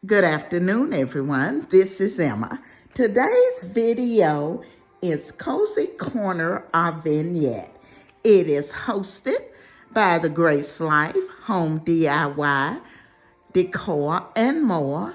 Good afternoon, everyone. This is Emma. Today's video is Cozy Corner of Vignette. It is hosted by the Grace Life Home DIY, Decor, and more.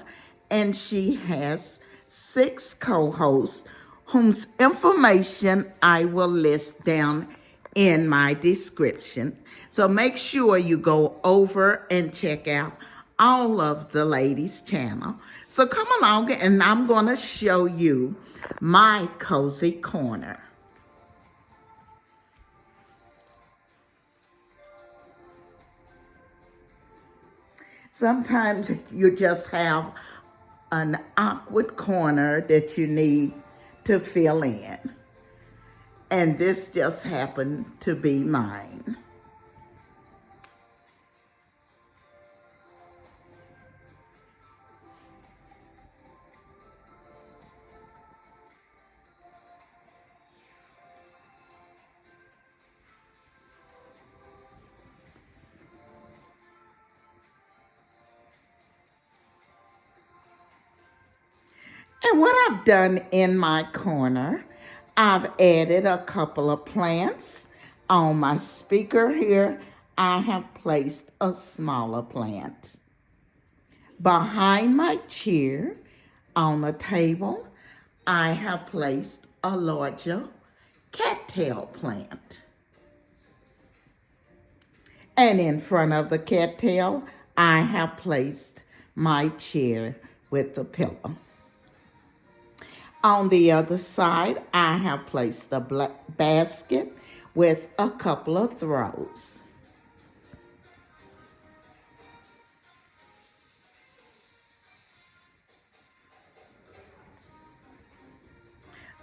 And she has 6 co-hosts whose information I will list down in my description. So make sure you go over and check out all of the ladies' channel. So come along and I'm going to show you my cozy corner. Sometimes you just have an awkward corner that you need to fill in. And this just happened to be mine. And what I've done in my corner, I've added a couple of plants. On my speaker here, I have placed a smaller plant. Behind my chair, on the table, I have placed a larger cattail plant. And in front of the cattail, I have placed my chair with the pillow. On the other side, I have placed a basket with a couple of throws.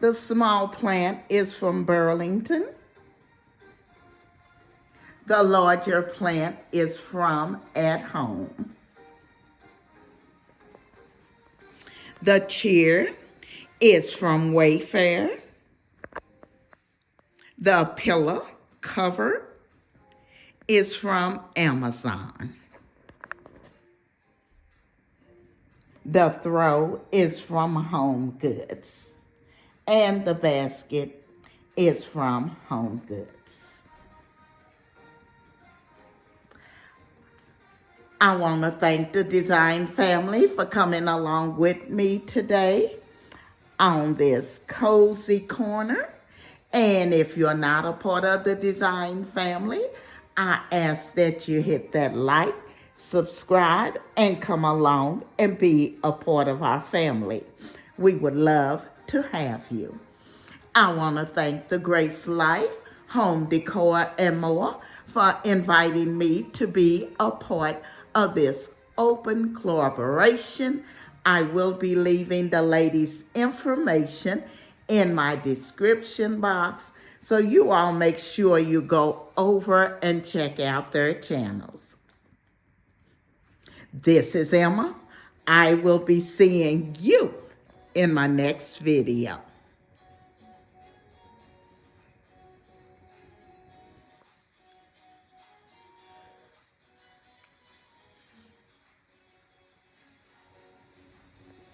The small plant is from Burlington. The larger plant is from At Home. The chair is from Wayfair. The pillow cover is from Amazon. The throw is from Home Goods. And the basket is from Home Goods. I want to thank the design family for coming along with me today on this cozy corner. And if you're not a part of the design family, I ask that you hit that like, subscribe, and come along and be a part of our family. We would love to have you. I want to thank the Grace Life Home Decor and more for inviting me to be a part of this open collaboration. I will be leaving the ladies' information in my description box, so you all make sure you go over and check out their channels. This is Emma. I will be seeing you in my next video.